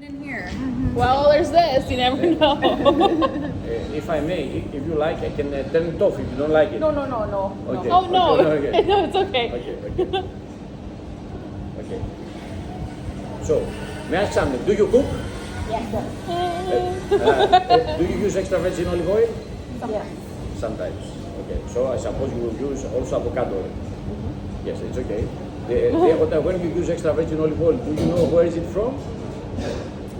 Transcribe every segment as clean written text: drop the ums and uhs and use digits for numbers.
In here. Well, there's this. You never know. If I may, if you like, I can turn it off if you don't like it. No. Okay. Oh no. Okay. No, it's okay. Okay. So, may I ask something? Do you cook? Yes, sir. Do you use extra virgin olive oil? Yes. Sometimes. Okay. So I suppose you will use also avocado oil. Yes, it's okay. When you use extra virgin olive oil, do you know where is it from?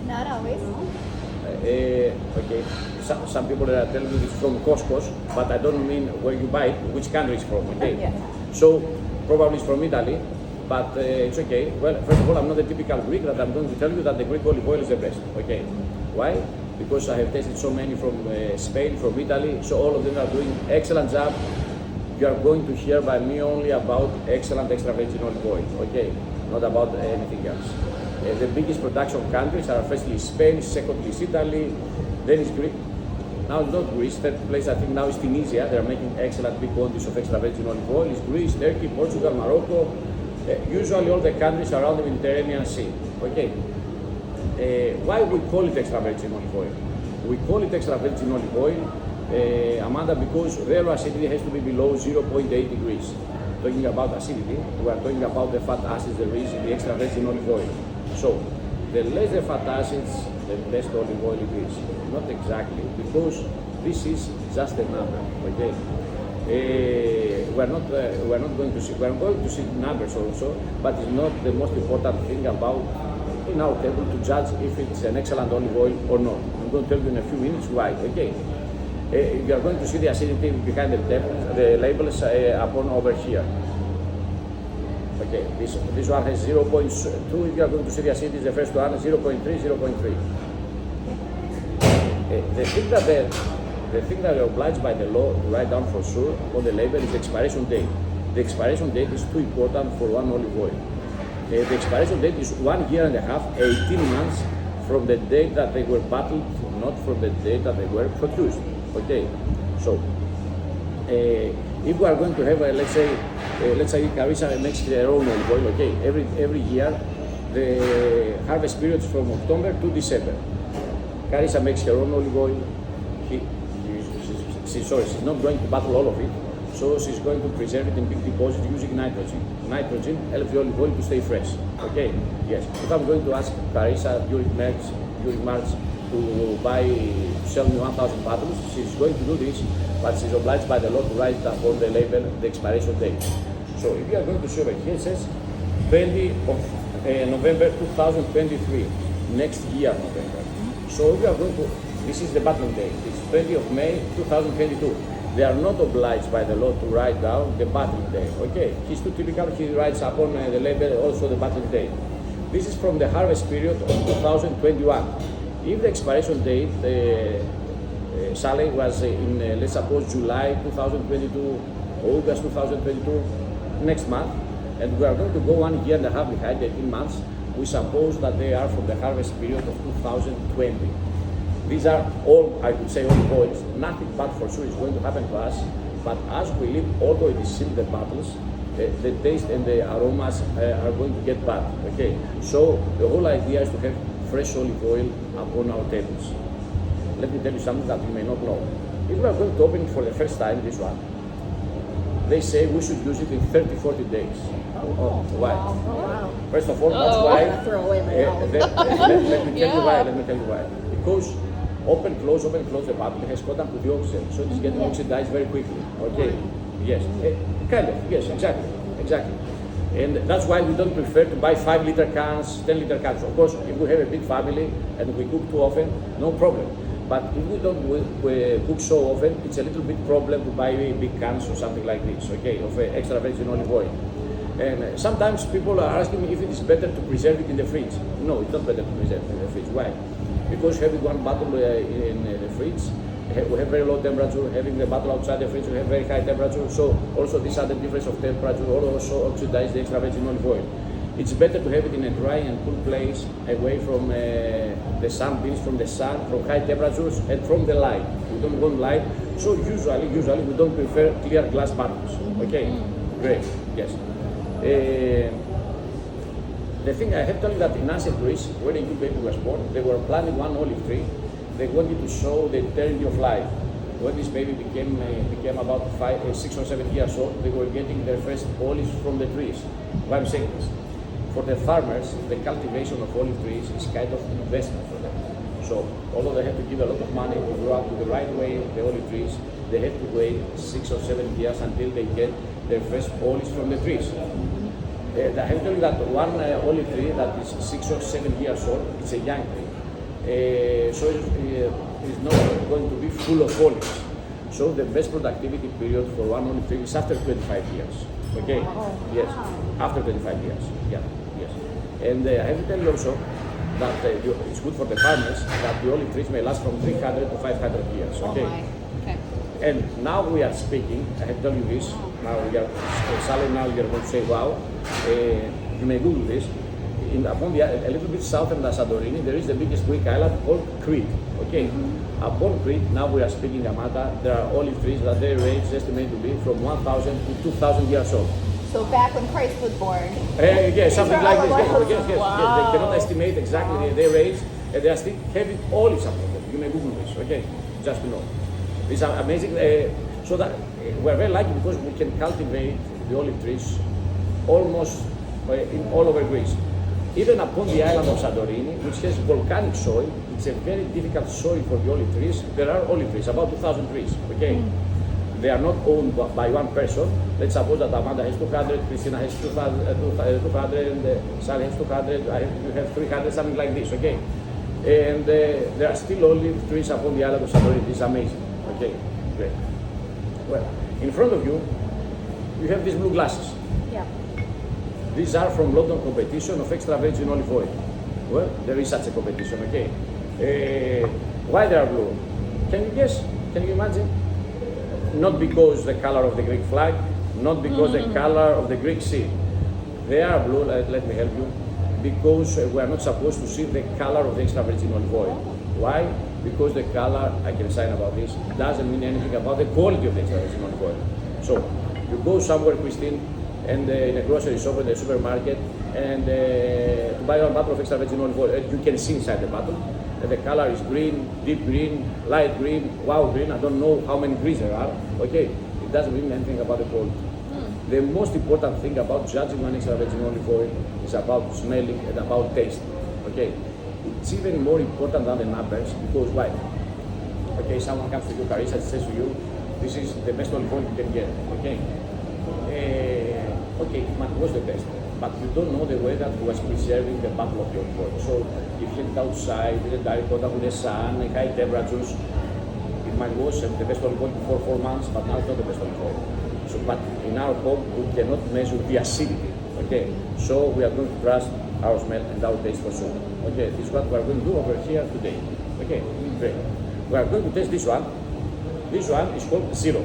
Not always. Okay. Some people are telling me it's from Costco, but I don't mean where you buy it, which country it's from. Okay. Yeah. So probably it's from Italy, but it's okay. Well, first of all, I'm not a typical Greek that I'm going to tell you that the Greek olive oil is the best. Okay. Why? Because I have tasted so many from Spain, from Italy, so all of them are doing excellent job. You are going to hear by me only about excellent extra virgin olive oil, okay? Not about anything else. The biggest production countries are firstly Spain, secondly is Italy, then is Greece. Now it's not Greece, third place I think now is Tunisia. They are making excellent big quantities of extra virgin olive oil. It's Greece, Turkey, Portugal, Morocco. Usually all the countries around the Mediterranean Sea, okay? Why we call it extra virgin olive oil? We call it extra virgin olive oil, Amanda, because their acidity has to be below 0.8 degrees. Talking about acidity, we are talking about the fat acids there is in the extra virgin olive oil. So, the less the fat acids, the best olive oil it is. Not exactly, because this is just a number, okay? We're not going to see, we're going to see numbers also, but it's not the most important thing about in our table to judge if it's an excellent olive oil or not. I'm going to tell you in a few minutes why, okay? You are going to see the acidity behind the labels upon over here. Okay, this one has 0.2, if you are going to see the acidity, the first one 0.3, 0.3. The thing that you're obliged by the law to write down for sure on the label is the expiration date. The expiration date is too important for one olive oil. The expiration date is 1 year and a half, 18 months from the date that they were bottled, not from the date that they were produced. Okay, so if we are going to have, let's say Carissa makes their own olive oil. Okay, every year the harvest period is from October to December. Carissa makes her own olive oil. She's not going to bottle all of it, so she's going to preserve it in big deposits using nitrogen. Nitrogen helps the olive oil to stay fresh. Okay, yes. If I'm going to ask Carissa during March to sell me 1,000 bottles, she's going to do this, but she's obliged by the law to write on the label the expiration date. So if you are going to see over here, it says 20 of November 2023, next year November. So if you are going to, this is the bottling date, it's 20 of May 2022. They are not obliged by the law to write down the bottling date. Okay, he's too typical, he writes upon the label also the bottling date. This is from the harvest period of 2021. If the expiration date, Sally, was in, let's suppose, July 2022, August 2022, next month, and we are going to go 1 year and a half behind, 18 months, we suppose that they are from the harvest period of 2020. These are all, I could say, olive oils. Nothing bad for sure is going to happen to us, but as we live, although it is sealed the bottles, the taste and the aromas are going to get bad. Okay, so the whole idea is to have fresh olive oil upon our tables. Let me tell you something that you may not know. If we are going to open it for the first time, this one, they say we should use it in 30-40 days. Why? Wow. First of all, that's why. Throw away my own. Let me tell you why. Because open, close the bottle has contact with the oxygen, so it's getting oxidized very quickly. Okay? Yes. Kind of. Yes, exactly. And that's why we don't prefer to buy 5-liter cans, 10-liter cans. Of course, if we have a big family and we cook too often, no problem. But if we don't cook so often, it's a little bit problem to buy big cans or something like this, okay, of extra virgin olive oil. And sometimes people are asking me if it is better to preserve it in the fridge. No, it's not better to preserve it in the fridge. Why? Because having one bottle in the fridge, we have very low temperature. Having the bottle outside the fridge, we have very high temperature. So also this other difference of temperature also oxidize the extra virgin olive oil. It's better to have it in a dry and cool place, away from the sunbeams, from the sun, from high temperatures, and from the light. We don't want light, so usually we don't prefer clear glass bottles. Okay, great, yes. the thing I have to tell you that in ancient Greece, when a new baby was born, they were planting one olive tree. They wanted to show the eternity of life. When this baby became about 6 or 7 years old, they were getting their first olives from the trees. Why I'm saying this? For the farmers, the cultivation of olive trees is kind of investment for them. So, although they have to give a lot of money to grow up to the right way the olive trees, they have to wait 6 or 7 years until they get their first olives from the trees. I have to tell you that one olive tree that is 6 or 7 years old, it's a young tree. So it's not going to be full of olives. So the best productivity period for one olive tree is after 25 years. Okay? Yes, after 25 years. Yeah, yes. And I have to tell you also that it's good for the farmers that the olive trees may last from 300 to 500 years. Okay? Okay. And now we are speaking, I have to tell you this, now we are, Sally, now you are going to say, wow, you may Google this. A little bit south of Santorini, there is the biggest Greek island called Crete. Okay, upon Crete, now we are speaking Amata, there are olive trees that their age is estimated to be from 1,000 to 2,000 years old. So back when Christ was born. Yes, something like this. Yes. Wow. They cannot estimate exactly their age, and they are still having olives upon them. You may Google this, okay, just to know. These are amazing. So that we're very lucky because we can cultivate the olive trees almost in all over Greece. Even upon the island of Santorini, which has volcanic soil, it's a very difficult soil for the olive trees. There are olive trees, about 2,000 trees, okay? They are not owned by one person. Let's suppose that Amanda has 200, Christina has 200, and Sally has 200, you have 300, something like this, okay? And there are still olive trees upon the island of Santorini. It's amazing, okay? Great. Well, in front of you, you have these blue glasses. Yeah. These are from London competition of extra virgin olive oil. Well, there is such a competition, okay? Why they are blue? Can you guess? Can you imagine? Not because the color of the Greek flag, not because the color of the Greek sea. They are blue, let me help you, because we are not supposed to see the color of the extra virgin olive oil. Why? Because the color, I can sign about this, doesn't mean anything about the quality of the extra virgin olive oil. So, you go somewhere, Christine, and in a grocery shop, in the supermarket, and to buy one bottle of extra virgin olive oil, you can see inside the bottle. And the color is green, deep green, light green, wow green. I don't know how many greens there are. Okay, it doesn't mean anything about the quality. The most important thing about judging one extra virgin olive oil is about smelling and about taste. Okay, it's even more important than the numbers because why? Okay, someone comes to you, Carissa, and says to you, this is the best olive oil you can get. Okay. Okay, it was the best, but you don't know the way that he was preserving the bottle of the olive oil. So if you had outside, in the direct contact with the sun, high temperatures, it might was the best olive oil before 4 months, but now it's not the best olive oil. So, but in our home, we cannot measure the acidity. Okay, so we are going to trust our smell and our taste for sure. Okay, this is what we are going to do over here today. Okay, great. We are going to test this one. This one is called Zero.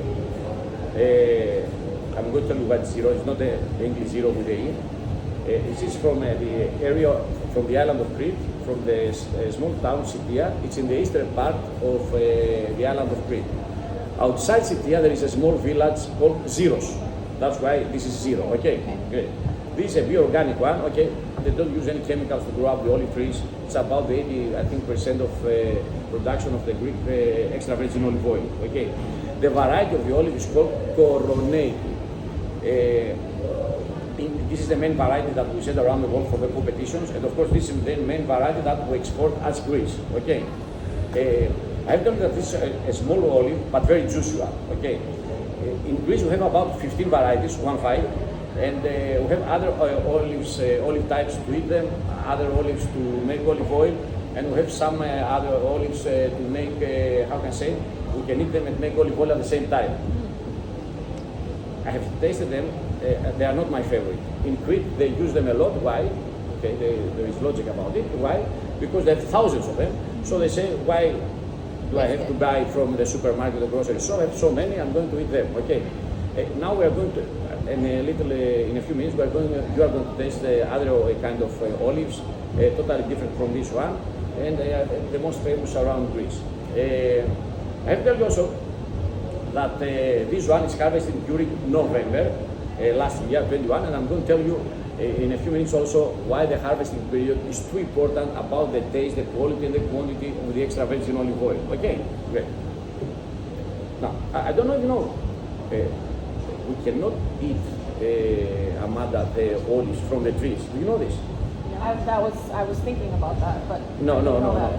I'm going to tell you what Zero is, not the English Zero with the E. This is from the area, from the island of Crete, from the small town Scythia. It's in the eastern part of the island of Crete. Outside Scythia, there is a small village called Zeros. That's why this is Zero. Okay, great. This is a pure organic one. Okay, they don't use any chemicals to grow up the olive trees. It's about the 80, I think, percent of production of the Greek extra virgin olive oil. Okay, the variety of the olive is called Coronated. This is the main variety that we send around the world for the competitions, and of course this is the main variety that we export as Greece. Okay, I have told you that this is a small olive but very juicy one. Okay, in Greece we have about 15 varieties, 15, and we have other olives, olive types to eat them, other olives to make olive oil, and we have some other olives to make, how can I say, we can eat them and make olive oil at the same time. I have tasted them, they are not my favorite. In Crete, they use them a lot. Why? Okay, there is logic about it. Why? Because they have thousands of them. So they say, why do I have to buy from the supermarket or grocery store? I have so many, I'm going to eat them. Okay. Now we are going to, in a few minutes, you are going to taste other kind of olives, totally different from this one, and they are the most famous around Greece. I have to tell you also that this one is harvested during November last year, 21, and I'm going to tell you in a few minutes also why the harvesting period is too important about the taste, the quality and the quantity of the extra virgin olive oil. Okay, great. Now, I don't know if you know, we cannot eat, Amanda, the olives from the trees. Do you know this? I was thinking about that, but No. I didn't know that.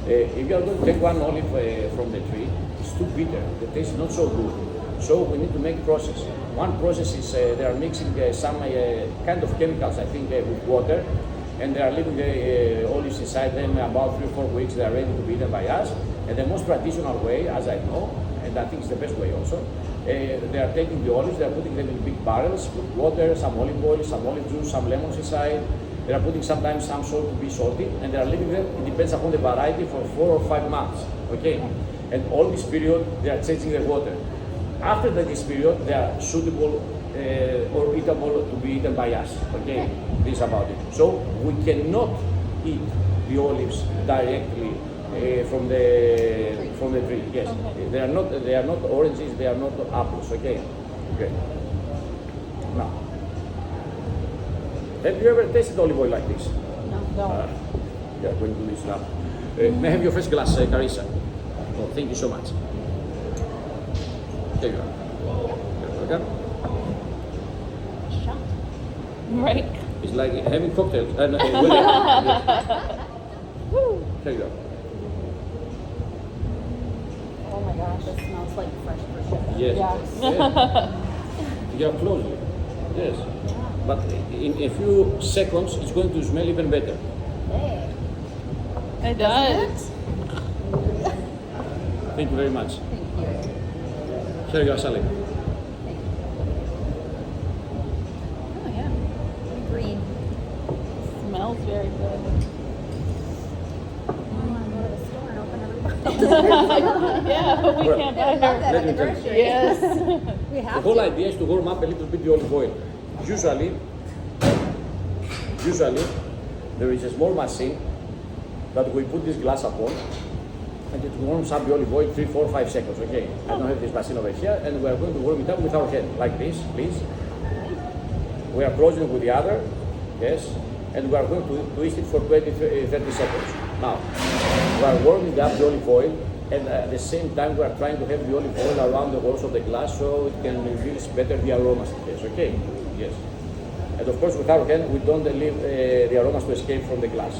If you are going to take one olive from the tree, it's too bitter. The taste is not so good. So we need to make process. One process is they are mixing some kind of chemicals, I think, with water, and they are leaving the olives inside them about 3 or 4 weeks. They are ready to be eaten by us. And the most traditional way, as I know, and I think it's the best way also, they are taking the olives, they are putting them in big barrels with water, some olive oil, some olive juice, some lemons inside. They are putting sometimes some salt to be salty, and they are leaving them, it depends upon the variety, for 4 or 5 months, okay? And all this period, they are changing the water. After this period, they are suitable or eatable to be eaten by us, okay? This is about it. So we cannot eat the olives directly from the tree. Yes, okay. They are not oranges. They are not apples. Okay, okay. Now, have you ever tasted olive oil like this? No. We are going to do this now. May I have your first glass, Carissa? Oh, thank you so much. There you are. Okay. Right. It's like having cocktails. There you go. Oh my gosh, it smells like fresh prosciutto. Yes. Yeah. You are closely. Yes. But in a few seconds, it's going to smell even better. Hey. It does. Thank you very much. Thank you. Here you are, Sally. Oh yeah. Green. Smells very good. I want to go to the store and open everybody. Yeah, but we Well, can't buy I love her. that Let at the me tell you. grocery. Yes. We The have whole to. idea is to warm up a little bit the olive oil. Usually, there is a small machine that we put this glass upon, and it warms up the olive oil 3, 4, 5 seconds. Okay, I don't have this machine over here, and we are going to warm it up with our hand, like this, please. We are closing with the other, yes, and we are going to twist it for 20, 30 seconds. Now, we are warming up the olive oil, and at the same time we are trying to have the olive oil around the walls of the glass so it can reveal better the aromas it has, okay? Yes. And of course with our hand we don't leave the aromas to escape from the glass.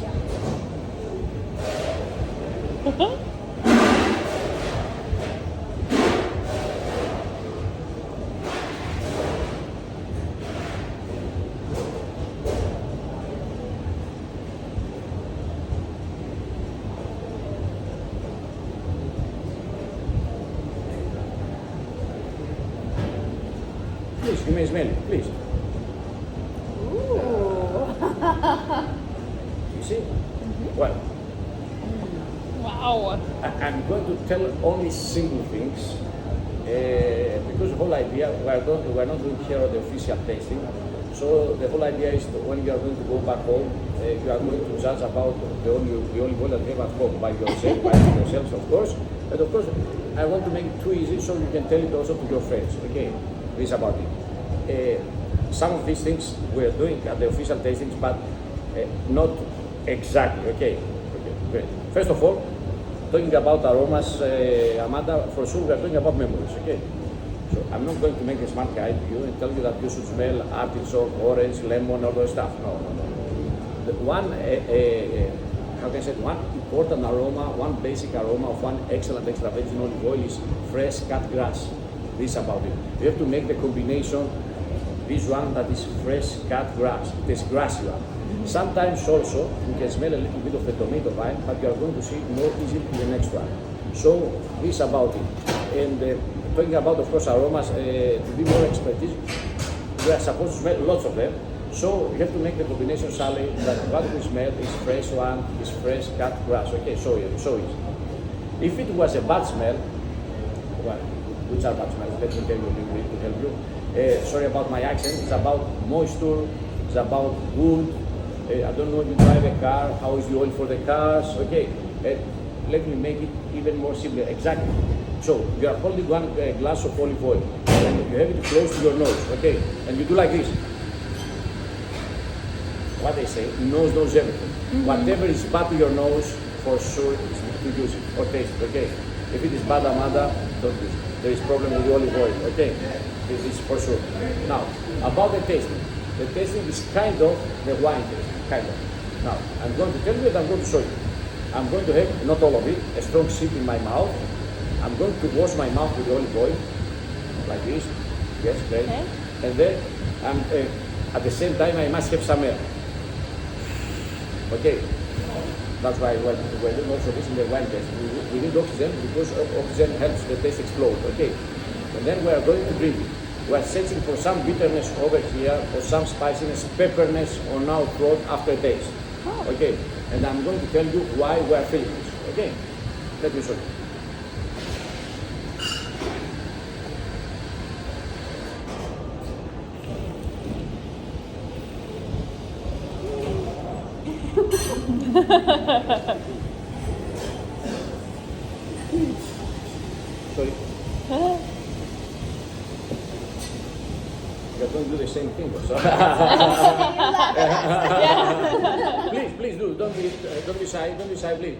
Please, you may smell it, please. Ooh. You see? Well, Wow. I'm going to tell only simple things because the whole idea, we are not doing here the official tasting. So the whole idea is that when you are going to go back home, you are going to judge about the olive oil that you have at home by yourselves, of course. And of course, I want to make it too easy so you can tell it also to your friends. Okay, this is about it. Some of these things we are doing at the official tastings, but not exactly. Okay, great. First of all, talking about aromas, Amanda, for sure we are talking about memories. Okay, so I'm not going to make a smart guide to you and tell you that you should smell artichoke, orange, lemon, all those stuff. No. The one, how can I say it? One important aroma, one basic aroma of one excellent extra virgin olive oil is fresh cut grass. This is about it. You have to make the combination. This one that is fresh cut grass, it is grassy one. Sometimes also you can smell a little bit of the tomato vine, but you are going to see it more easily in the next one. So this is about it. And talking about, of course, aromas, to be more expertise, we are supposed to smell lots of them. So you have to make the combination, Sally, that what we smell is fresh one, is fresh cut grass. Okay, so easy. If it was a bad smell, well, which are bad smells, let me tell you a little bit to help you. Sorry about my accent, it's about moisture, it's about wood. I don't know if you drive a car, how is the oil for the cars, okay. Let me make it even more simple. Exactly. So you are holding one glass of olive oil, and you have it close to your nose, okay? And you do like this. What they say, nose knows everything. Whatever is bad to your nose, for sure, is to use it or taste it, okay? If it is bad, Amanda, don't use it. There is problem with the olive oil, okay? This is for sure. Now, about the tasting. The tasting is kind of the wine tasting, kind of. Now, I'm going to tell you and I'm going to show you. I'm going to have, not all of it, a strong sip in my mouth. I'm going to wash my mouth with olive oil, like this. Yes, great. Okay. And then, at the same time, I must have some air. Okay. That's why we're doing also this in the wine test. We need oxygen because oxygen helps the taste explode. Okay. And then we are going to drink it. We are searching for some bitterness over here, or some spiciness, pepperness on our throat after taste. Oh. Okay. And I'm going to tell you why we are feeling this. Okay. Let me show you. Sorry. You're going to do the same thing. So. Please do. Don't be shy. Don't be shy, please.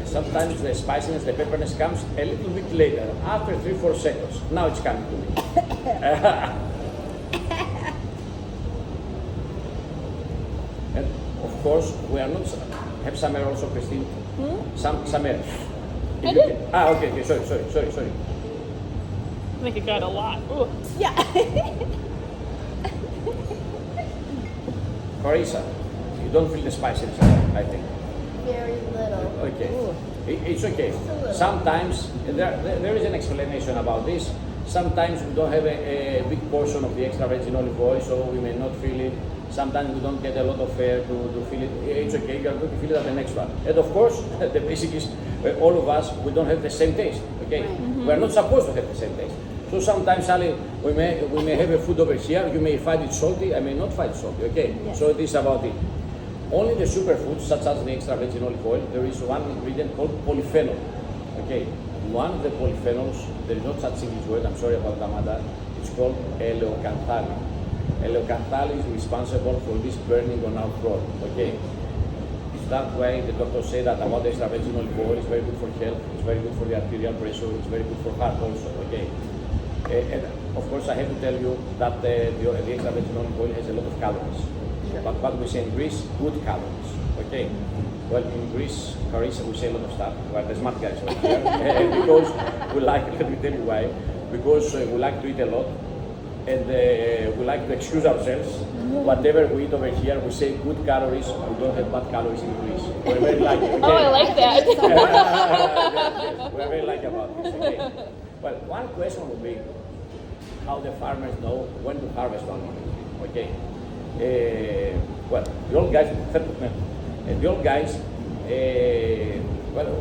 Sometimes the spiciness, the pepperness comes a little bit later, after 3-4 seconds. Now it's coming to me. And of course, we are not. Have some air also, Christine. Some air. I did. Okay. Sorry. I think it got a lot. Ooh. Yeah. Carissa, you don't feel the spiciness, I think. Very little. Okay. Ooh. It's okay. Just a little. Sometimes there is an explanation about this. Sometimes we don't have a big portion of the extra virgin olive oil, so we may not feel it. Sometimes we don't get a lot of air to feel it. It's okay, you are going to feel it at the next one. And of course, the basic is all of us, we don't have the same taste. Okay? Right. We are not supposed to have the same taste. So sometimes, Sally, we may have a food over here, you may find it salty, I may not find it salty. Okay? Yes. So this is about it. Only the superfoods, such as the extra virgin olive oil, there is one ingredient called polyphenol. Okay, one of the polyphenols, there is not such English word, I'm sorry about Amanda, it's called eleocanthalin. Eleocanthalin is responsible for this burning on our throat. Okay, it's that way the doctors say that about the extra virgin olive oil is very good for health, it's very good for the arterial pressure, it's very good for heart also. Okay, and of course I have to tell you that the extra virgin olive oil has a lot of calories. But what we say in Greece, good calories. Okay. Well, in Greece, Carissa, we say a lot of stuff. Well, the smart guys over here, because we like. Let me tell you why. Because we like to eat a lot, and we like to excuse ourselves. Whatever we eat over here, we say good calories. We don't have bad calories in Greece. We're very lucky. Okay? Oh, I like that. Yes, we're very lucky about this. Okay. Well, one question would be how the farmers know when to harvest one olive tree. Okay. Well, the old guys, well,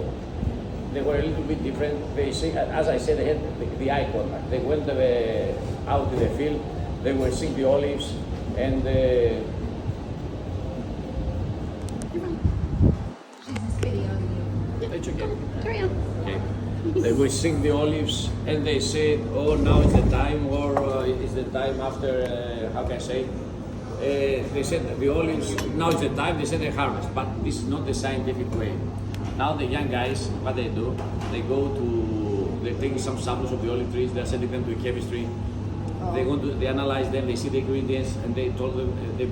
they were a little bit different. They see, as I said, they had the eye contact. They went out in the field, they were seeing the olives, and it's okay. Carry on. Okay. They were seeing the olives, and they said, "Oh, now is the time," or "Is the time after?" How can I say? They said the olives, now is the time, they said they harvest, but this is not the scientific way. Now the young guys, what they do, they go to, they're taking some samples of the olive trees, they're sending them to chemistry, they analyze them, they see the ingredients, and they've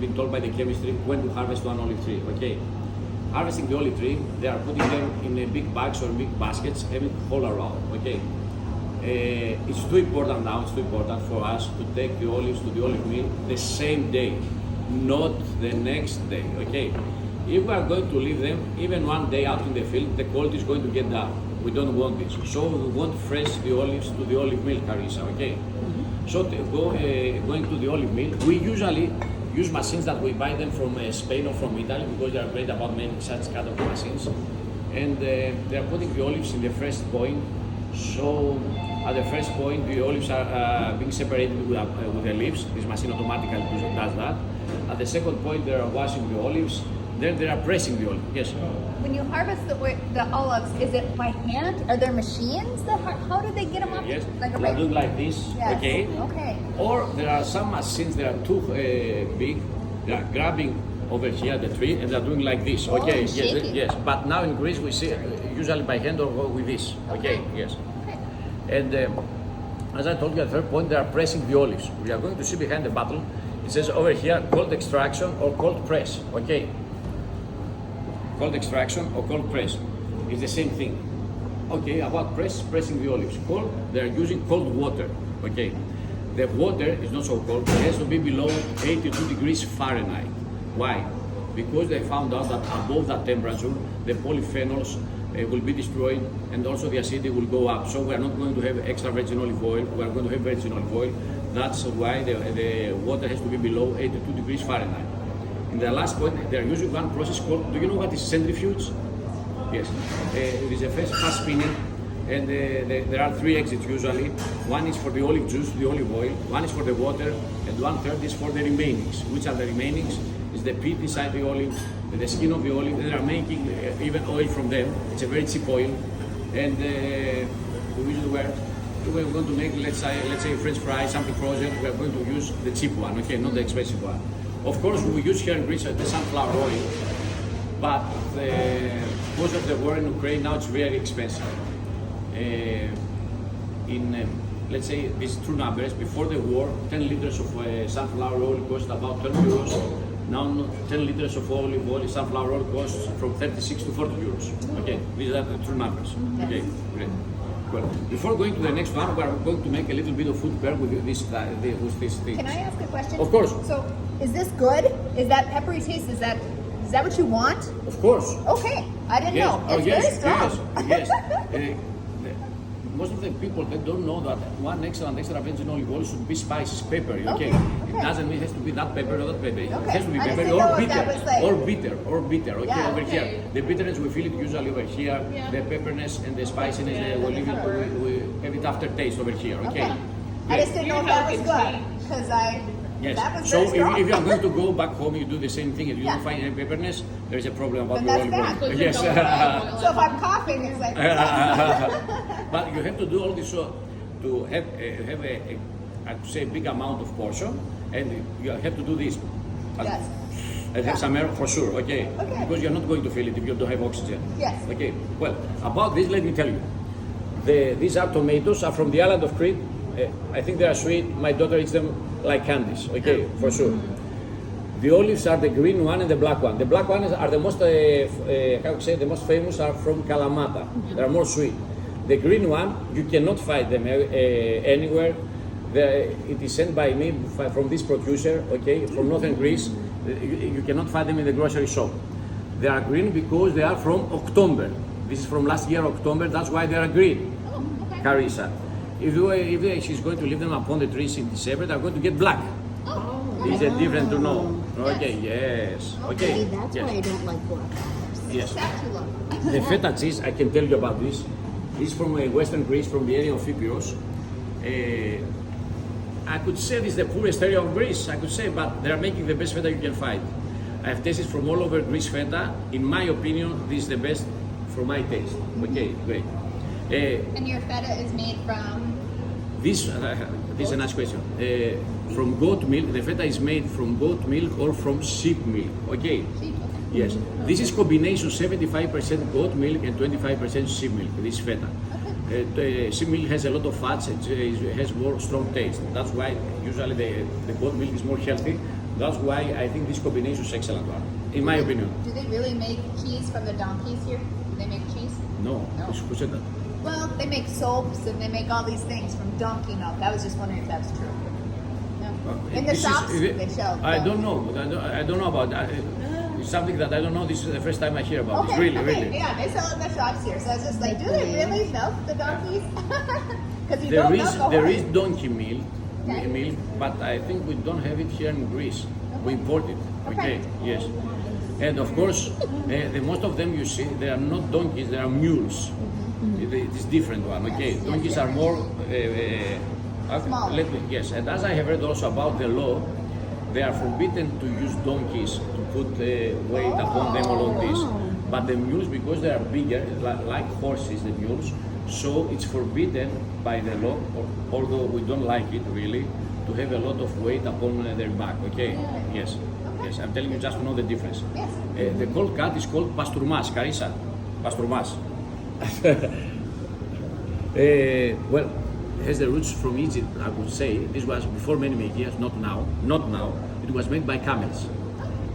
been told by the chemistry when to harvest one olive tree. Okay. Harvesting the olive tree, they are putting them in a big bags or big baskets, having all around. Okay. It's too important now, it's too important for us to take the olives to the olive mill the same day, not the next day, okay? If we are going to leave them even one day out in the field, the quality is going to get down. We don't want this. So we want fresh the olives to the olive mill, Carissa, okay? Mm-hmm. So going to the olive mill, we usually use machines that we buy them from Spain or from Italy because they are great about making such kind of machines. And they are putting the olives in the fresh point. So at the first point, the olives are being separated with the leaves. This machine automatically does that. At the second point, they are washing the olives. Then they are pressing the olive. Yes. When you harvest the olives, is it by hand? Are there machines that how do they get them up? Yes. Like a They are doing like this. Yes. Okay. Okay. Or there are some machines that are too big. They are grabbing over here the tree and they are doing like this. Oh, Okay. and Yes. shaking. Yes. But now in Greece we see usually by hand or with this. Okay. Yes. Okay. And as I told you at third point, they are pressing the olives. We are going to see behind the bottle. It says over here cold extraction or cold press. Okay. Cold extraction or cold press. It's the same thing. Okay, about pressing the olives. Cold, they are using cold water. Okay. The water is not so cold. It has to be below 82 degrees Fahrenheit. Why? Because they found out that above that temperature, the polyphenols will be destroyed and also the acidity will go up. So we are not going to have extra virgin olive oil. We are going to have virgin olive oil. That's why the water has to be below 82 degrees Fahrenheit. In the last point, they are using one process called, do you know what is centrifuge? Yes. It is a fast spinning, and there are three exits usually. One is for the olive juice, the olive oil, one is for the water, and 1/3 is for the remainings. Which are the remainings? Is the pit inside the olive, the skin of the olive, and they are making even oil from them. It's a very cheap oil, and we're going to make, let's say French fries, something frozen. We are going to use the cheap one, okay, not the expensive one. Of course, we use here in Greece the sunflower oil, but because of the war in Ukraine, now it's very expensive. Let's say these two numbers, before the war, 10 liters of sunflower oil cost about 12 euros. Now 10 liters of olive oil, sunflower oil costs from 36 to 40 euros. Okay, these are the true numbers. Okay, great. Well, before going to the next one, we are going to make a little bit of food pair with this thing. Can I ask a question? Of course. So, is this good? Is that peppery taste? Is that what you want? Of course. Okay, I didn't Yes. know. Oh, It's yes, very strong. yes, yes. Most of the people they don't know that one extra virgin olive oil should be spices, peppery. Okay, it doesn't mean it has to be that pepper or that pepper. It Okay. has to be I just peppery didn't know or if bitter, that was like- or bitter. Okay, Yeah, over okay. here the bitterness we feel it usually over here. Yeah. The pepperness and the spiciness Yeah, we the leave it. pepper. We have it aftertaste over here. Okay. I just didn't know if that was good because Yes. that was So very strong. if you are going to go back home, you do the same thing. If you Yeah. don't find any pepperness, there is a problem about Then your that's olive bad. oil. Yes. So if I'm coughing, it's like But you have to do all this to have I'd say a big amount of portion, and you have to do this. yes, And have some air for sure, okay? Okay. Because you're not going to feel it if you don't have oxygen. Yes. Okay. Well, about this, let me tell you. These are tomatoes, are from the island of Crete. I think they are sweet. My daughter eats them like candies. Okay, for sure. The olives are the green one and the black one. The black ones are the most, the most famous are from Kalamata. They are more sweet. The green one, you cannot find them anywhere. It is sent by me from this producer, okay, from northern Greece. You cannot find them in the grocery shop. They are green because they are from October. This is from last year, October. That's why they are green. Carissa. If she's going to leave them upon the trees in December, they're going to get black. It's a different to know. Okay, yes. Okay. That's Yes. why I don't like black. Yes. that's too long. The feta cheese, I can tell you about this. It's from Western Greece, from the area of Epirus. I could say this is the poorest area of Greece, I could say, but they are making the best feta you can find. I have tasted from all over Greece feta. In my opinion, this is the best for my taste. Okay, great. And your feta is made from This is a nice question. From goat milk, the feta is made from goat milk or from sheep milk. Okay. sheep. Yes. This is combination 75% goat milk and 25% sheep milk. This feta. Sheep milk has a lot of fats. It has more strong taste. That's why usually the goat milk is more healthy. That's why I think this combination is excellent one, in my opinion. Do they really make cheese from the donkeys here? Do they make cheese? No. No. Who said that? Well, they make soaps and they make all these things from donkey milk. I was just wondering if that's true. No. In the This is- shops, is it- they sell. I don't know. I don't know about that. It's something that I don't know. This is the first time I hear about Okay, it. Really, okay, really. yeah, they sell in the shops here. So I was just like, do they really milk the donkeys? Because you There don't is milk a there horse. is donkey milk, Okay. milk, but I think we don't have it here in Greece. We import it. Okay. Okay. Yes. And of course, the most of them you see, they are not donkeys, they are mules. It is different one. Okay, Yes, donkeys yes, are yes. more. Smaller. Yes, and as I have read also about the law, they are forbidden to use donkeys to put weight upon them all of this. But the mules, because they are bigger, like horses, the mules, so it's forbidden by the law, although we don't like it really, to have a lot of weight upon their back. Okay? Yes. Yes, I'm telling you just to know the difference. Yes. The cold cut is called pasturmas, Carissa. Pasturmas. Well, it has the roots from Egypt, I would say. This was before many, many years, not now. Not now. It was made by camels.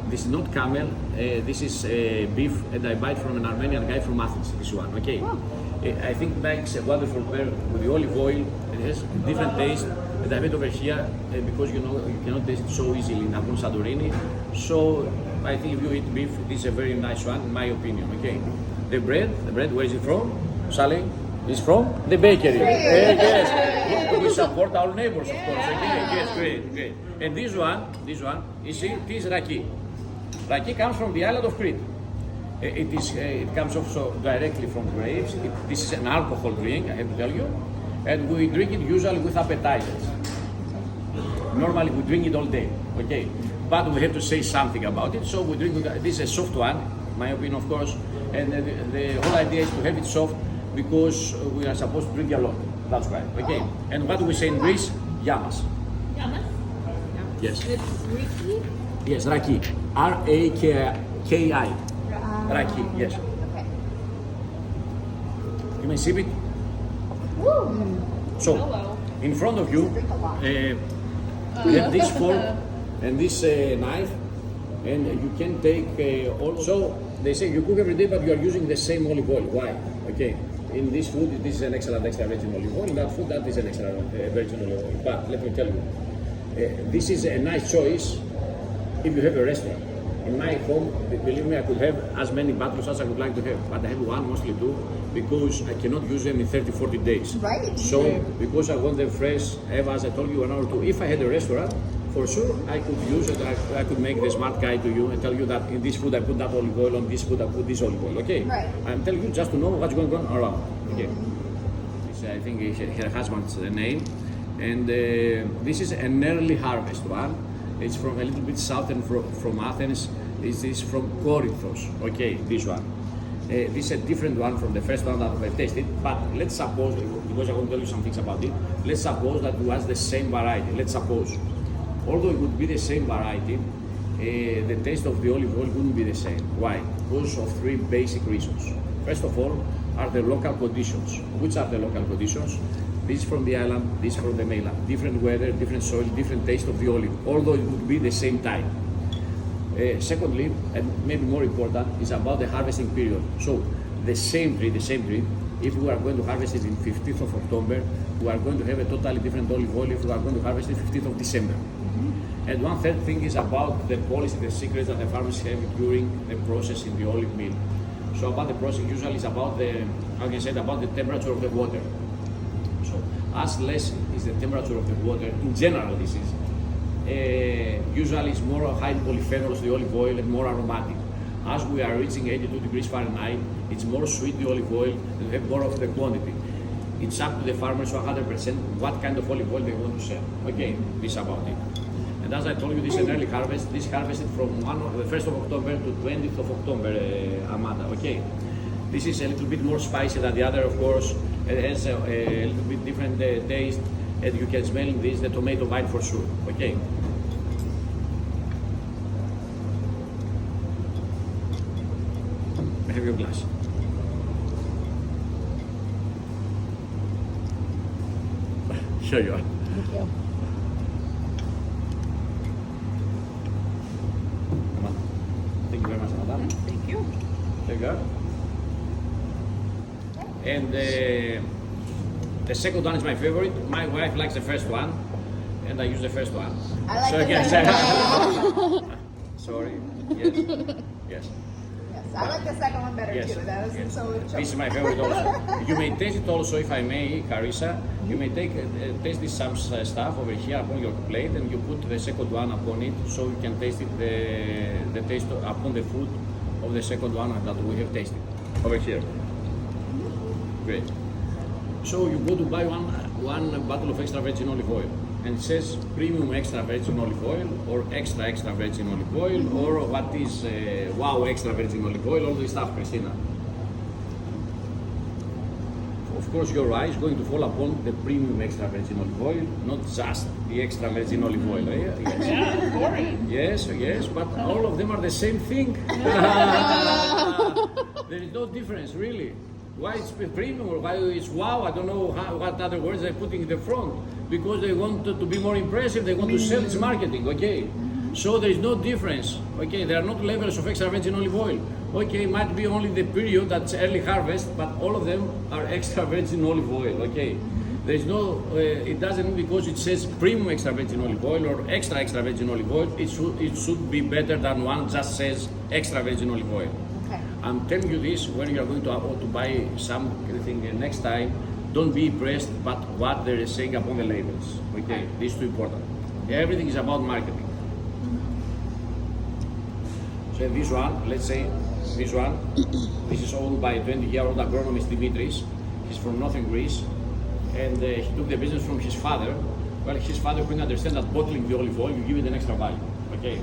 This is not camel, this is beef, and I buy it from an Armenian guy from Athens, this one, okay? I think it makes a wonderful pair with the olive oil. It has different taste, and I have it over here because you cannot taste it so easily in Santorini. So I think if you eat beef, this is a very nice one, in my opinion, okay? The bread, where is it from? Sally? It's from the bakery. Yes. We support our neighbors, of course. Okay, yes, great. And this one, you see, this is raki. Raki comes from the island of Crete. It comes also directly from grapes. This is an alcohol drink, I have to tell you. And we drink it usually with appetizers. Normally we drink it all day, okay? But we have to say something about it, so we drink it. This is a soft one, my opinion, of course. And the whole idea is to have it soft because we are supposed to drink a lot. That's right, okay? And what do we say in Greece? Yamas. Yamas? Yes. It's Ricky? Yes, raki. R-A-K-I. Raki, yes. Okay. You may sip it. Woo. So, Hello. in front of you, Drink a lot. you have this fork and this knife, and you can take also, they say you cook every day, but you are using the same olive oil. Why? Okay. In this food, this is an excellent extra virgin olive oil. In that food, that is an extra virgin olive oil. But let me tell you, this is a nice choice if you have a restaurant. In my home, believe me, I could have as many bottles as I would like to have, but I have one, mostly two, because I cannot use them in 30, 40 days. Right. So, because I want them fresh, as I told you, 1 hour or two. If I had a restaurant, for sure, I could use it. I could make the smart guy to you and tell you that in this food I put that olive oil, on this food I put this olive oil. Okay? Right. I'm telling you just to know what's going on around. Okay. This, I think, is her husband's name. And this is an early harvest one. It's from a little bit southern from Athens. This is from Corinthos. Okay, this one. This is a different one from the first one that I've tasted. But let's suppose, because I want to tell you some things about it, let's suppose that it was the same variety. Let's suppose. Although it would be the same variety, the taste of the olive oil wouldn't be the same. Why? Because of three basic reasons. First of all, are the local conditions. Which are the local conditions? This is from the island, this is from the mainland. Different weather, different soil, different taste of the olive, although it would be the same time. Secondly, and maybe more important, is about the harvesting period. So the same tree, if we are going to harvest it in 15th of October, we are going to have a totally different olive oil if we are going to harvest it 15th of December. And one third thing is about the policy, the secrets that the farmers have during the process in the olive mill. So about the process, usually is about the, how can I say it, about the temperature of the water. So as less is the temperature of the water, in general this is, usually it's more high in polyphenols, the olive oil, and more aromatic. As we are reaching 82 degrees Fahrenheit, it's more sweet, the olive oil, and we have more of the quantity. It's up to the farmers 100% what kind of olive oil they want to sell. Okay, this about it. And as I told you, this is an early harvest. This harvested from the 1st of October to 20th of October, Amanda. Okay. This is a little bit more spicy than the other, of course. It has a little bit different taste, and you can smell this, the tomato vine for sure. Okay. Have your glass. Here you are. Thank you. Amanda. Thank you very much, Amanda. Thank you. There you go. And the second one is my favorite. My wife likes the first one, and I use the first one. I like so the again, second one. Sorry. Yes. Yes. Yes, I like the second one better Yes. too. That was Yes. so. This is my favorite also. You may taste it also, if I may, Carissa. You may taste this some stuff over here upon your plate, and you put the second one upon it, so you can taste it the taste upon the food of the second one that we have tasted over here. Great. So you go to buy one bottle of extra virgin olive oil, and it says premium extra virgin olive oil, or extra virgin olive oil, or what is wow extra virgin olive oil, all this stuff, Christina. Of course, your eye is going to fall upon the premium extra virgin olive oil, not just the extra virgin olive oil. Yes, Yeah, boring. yes, but all of them are the same thing. There is no difference, really. Why it's premium or why it's wow, I don't know what other words they're putting in the front. Because they want to be more impressive, they want to sell its marketing, okay? So there is no difference, okay? There are not levels of extra virgin olive oil. Okay, might be only the period that's early harvest, but all of them are extra virgin olive oil, okay? There is no, it doesn't mean because it says premium extra virgin olive oil or extra virgin olive oil, it should be better than one just says extra virgin olive oil. Okay. I'm telling you this when you are going to buy something next time. Don't be impressed by what they're saying upon the labels. Okay, this is too important. Everything is about marketing. So this one, let's say this one, this is owned by a 20-year-old agronomist Dimitris. He's from northern Greece, and he took the business from his father. Well, his father couldn't understand that bottling the olive oil, you give it an extra value. Okay,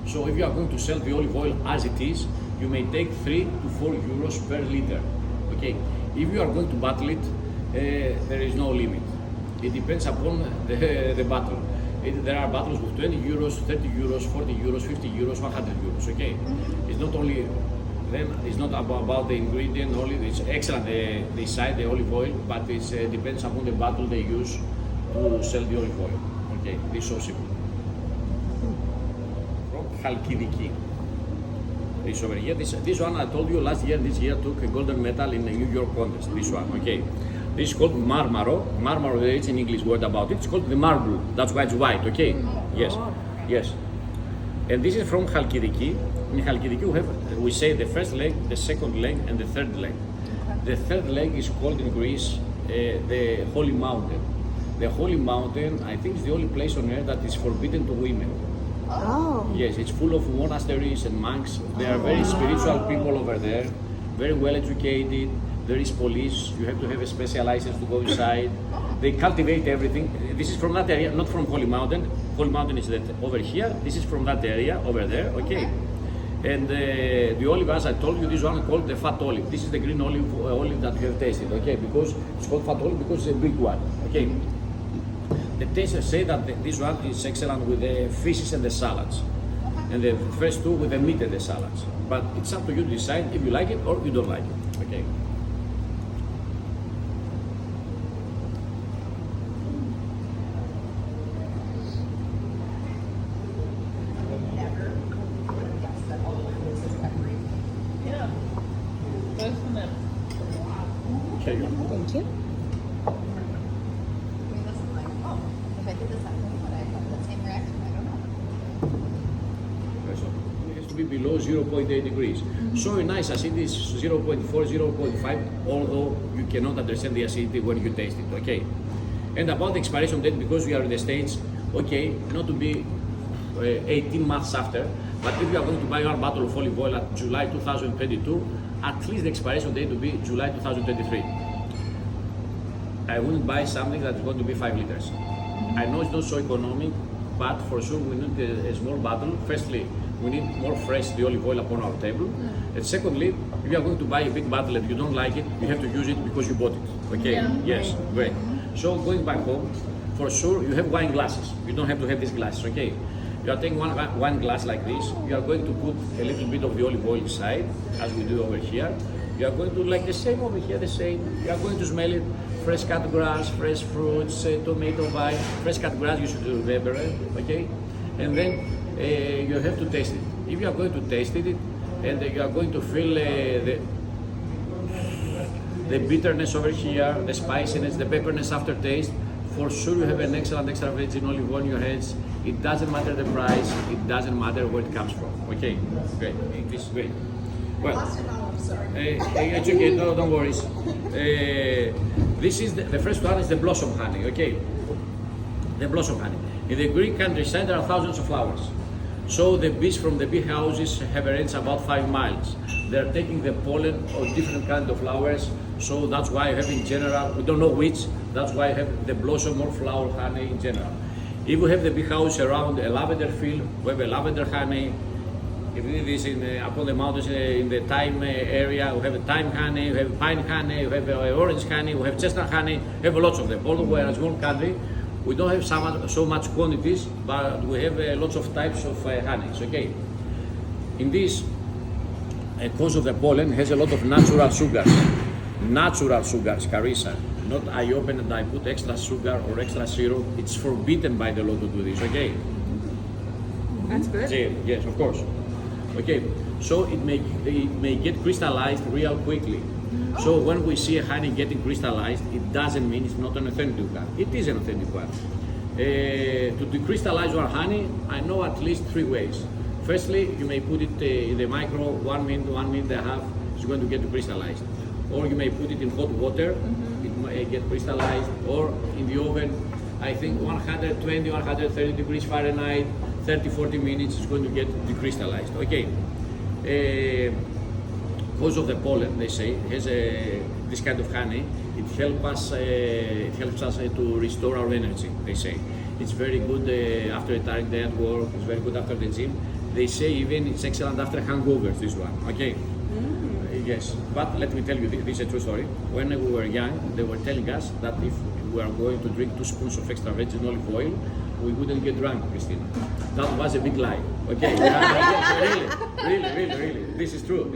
so if you are going to sell the olive oil as it is, you may take 3 to 4 euros per liter. Okay, if you are going to bottle it, there is no limit. It depends upon the bottle. There are bottles with 20 euros, 30 euros, 40 euros, 50 euros, 100 euros. Okay, it's not only them. It's not about the ingredient only. It's excellent. They cite the olive oil, but it depends upon the bottle they use to sell the olive oil. Okay, this is so simple. From Chalkidiki. This over here. This one I told you last year. This year took a golden medal in the New York contest. This one. Okay. This is called marmaro. Marmaro, there is an English word about it. It's called the marble. That's why it's white, okay? Yes, yes. And this is from Chalkidiki. In Chalkidiki we say the first leg, the second leg, and the third leg. The third leg is called in Greece the Holy Mountain. The Holy Mountain, I think, is the only place on earth that is forbidden to women. Oh. Yes, it's full of monasteries and monks. They are very spiritual people over there, very well educated. There is police, you have to have a special license to go inside. They cultivate everything. This is from that area, not from Holy Mountain. Holy Mountain is that over here. This is from that area, over there, okay? And the olive, as I told you, this one is called the fat olive. This is the green olive that you have tasted, okay? Because it's called fat olive because it's a big one, okay? The tasters say that this one is excellent with the fishes and the salads. And the first two with the meat and the salads. But it's up to you to decide if you like it or you don't like it, okay? Yeah. Listen to Here you go. Thank you. I mean, this is like, oh, if I did this at home, would I have the same reaction? I don't know. So it has to be below 0.8 degrees. So nice acidity is 0.4, 0.5, although you cannot understand the acidity when you taste it, okay? And about the expiration date, because we are in the States, okay, not to be 18 months after, but if you are going to buy one bottle of olive oil at July 2022, at least the expiration date will be July 2023. I wouldn't buy something that's going to be 5 liters. I know it's not so economic, but for sure we need a small bottle. Firstly, we need more fresh the olive oil upon our table. And secondly, if you are going to buy a big bottle and you don't like it, you have to use it because you bought it. Okay? Yeah. Yes, great. So going back home, for sure you have wine glasses. You don't have to have these glasses, okay? You are taking one glass like this. You are going to put a little bit of the olive oil inside, as we do over here. You are going to like the same over here, the same. You are going to smell it. Fresh cut grass, fresh fruits, tomato vine. Fresh cut grass, you should remember it, okay? And then you have to taste it. If you are going to taste it, and you are going to feel the bitterness over here, the spiciness, the pepperness aftertaste, for sure you have an excellent extra virgin olive oil in your hands. It doesn't matter the price, it doesn't matter where it comes from. Okay, great. This is great. Well, it's okay, don't worry. This is the first one is the blossom honey, okay? The blossom honey. In the Greek countryside there are thousands of flowers. So the bees from the bee houses have a range about 5 miles. They're taking the pollen of different kinds of flowers. So that's why I have in general, we don't know which, that's why I have the blossom or flower honey in general. If we have the bee house around a lavender field, we have a lavender honey. If it is in, upon the mountains in the thyme area, we have a thyme honey, we have pine honey, we have orange honey, we have chestnut honey, we have lots of them. Although we're a small country, we don't have so much quantities, but we have lots of types of honeys, okay? In this, because of the pollen, has a lot of natural sugars. Natural sugars, Carissa. Not I open and I put extra sugar or extra syrup. It's forbidden by the law to do this, okay? That's good. Yes, of course. Okay, so it may get crystallized real quickly. So when we see a honey getting crystallized, it doesn't mean it's not an authentic one. It is an authentic one. To decrystallize our honey, I know at least 3 ways. Firstly, you may put it in the micro 1 minute, 1 minute and a half, it's going to get crystallized. Or you may put it in hot water, it may get crystallized, or in the oven, I think 120, 130 degrees Fahrenheit, 30-40 minutes is going to get decrystallized. Okay. Because of the pollen, they say, has this kind of honey, it helps us to restore our energy, they say. It's very good after a tiring day at work, it's very good after the gym. They say even it's excellent after hangovers, this one, okay? Yes, but let me tell you, this is a true story. When we were young, they were telling us that if we are going to drink 2 spoons of extra virgin olive oil, we wouldn't get drunk, Christina. That was a big lie. Okay, really. This is true.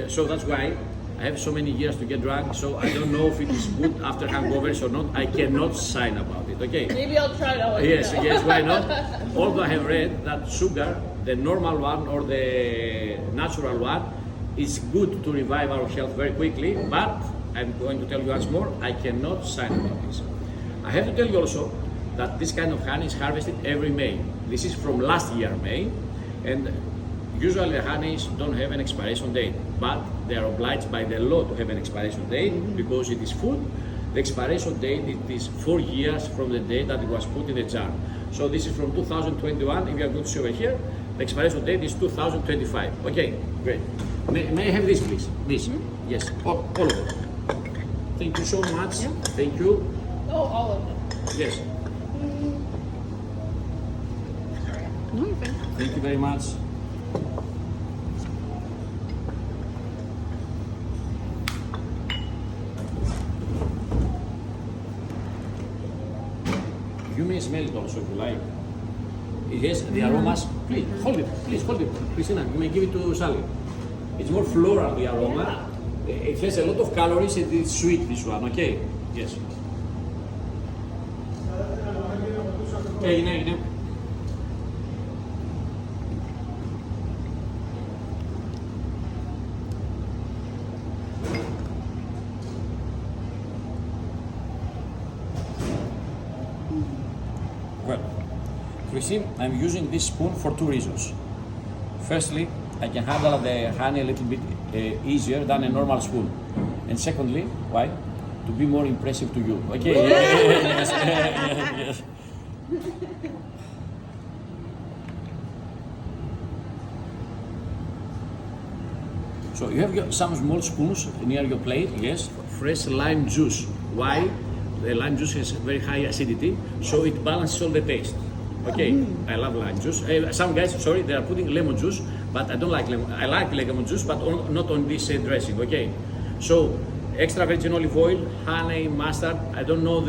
So that's why I have so many years to get drunk. So I don't know if it is good after hangovers or not. I cannot sign about it. Okay. Maybe I'll try it out. Yes, why not? Although I have read that sugar, the normal one or the natural one, is good to revive our health very quickly. But I'm going to tell you once more, I cannot sign about this. I have to tell you also that this kind of honey is harvested every May. This is from last year, May, and usually the honeys don't have an expiration date, but they are obliged by the law to have an expiration date because it is food. The expiration date it is 4 years from the date that it was put in the jar. So this is from 2021. If you are going to see over here, the expiration date is 2025. Okay, great. May I have this, please? This. Yes, all of it. Thank you so much. Yeah. Thank you. Oh, all of them. Yes. No, you're fine. Thank you very much. You may smell it also if you like. It has the aromas. Please hold it. Christina, you may give it to Sally. It's more floral, the aroma. It has a lot of calories and it's sweet, this one, okay? Yes. Okay, Well, Christine, I'm using this spoon for 2 reasons. Firstly, I can handle the honey a little bit easier than a normal spoon. And secondly, why? To be more impressive to you. Okay, yes. So you have some small spoons near your plate, yes, fresh lime juice. Why? The lime juice has very high acidity, so it balances all the taste. Okay, I love lime juice. Some guys, sorry, they are putting lemon juice, but I don't like lemon. I like lemon juice, but not on this dressing. Okay, so extra virgin olive oil, honey, mustard. I don't know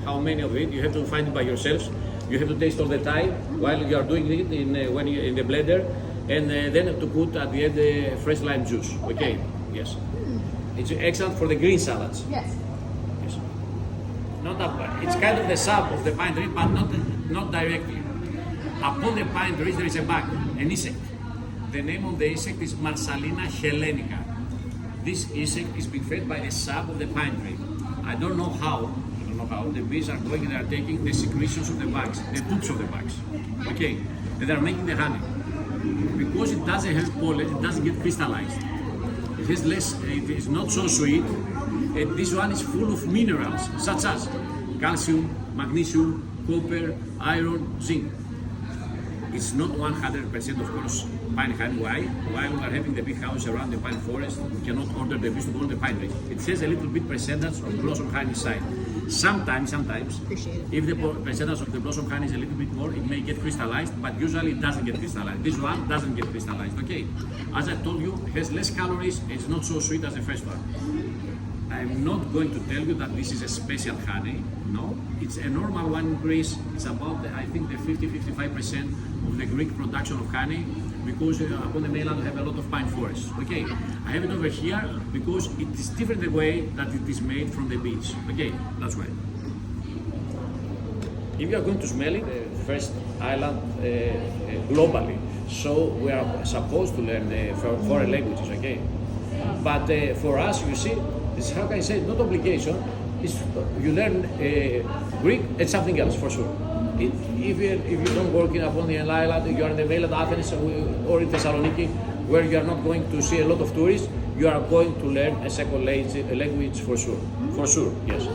how many of it. You have to find it by yourselves. You have to taste all the time while you are doing it in the blender, and then to put at the end fresh lime juice. Okay, yes, it's excellent for the green salads. Yes. Yes. Not that bad. It's kind of the sap of the pine tree, but not directly. Upon the pine tree there is a bug, an insect. The name of the insect is Marsalina hellenica. This insect is being fed by the sap of the pine tree. I don't know how the bees are going and they are taking the secretions of the bugs, the poops of the bugs. Okay, and they are making the honey. Because it doesn't have pollen, it doesn't get crystallized. It has less, it is not so sweet, and this one is full of minerals such as calcium, magnesium, copper, iron, zinc. It's not 100% of course pine honey. Why? Why we are having the big house around the pine forest, we cannot order the bees to go on the pine tree. It says a little bit percentage of blossom honey inside. Sometimes, Appreciate it. if the percentage of the blossom honey is a little bit more, it may get crystallized, but usually it doesn't get crystallized. This one doesn't get crystallized, okay? As I told you, it has less calories, it's not so sweet as the first one. I'm not going to tell you that this is a special honey, no. It's a normal one in Greece. It's about, I think, the 50-55% of the Greek production of honey, because upon the mainland we have a lot of pine forests, okay? I have it over here because it is different the way that it is made from the bees, okay? That's why. If you are going to smell it, the first island globally, so we are supposed to learn foreign languages, okay? But for us, you see, it's, how can I say, not obligation, it's, you learn Greek and something else for sure. If you don't work in upon the island, you are in the mainland Athens or in Thessaloniki, where you are not going to see a lot of tourists, you are going to learn a second language for sure. For sure, yes.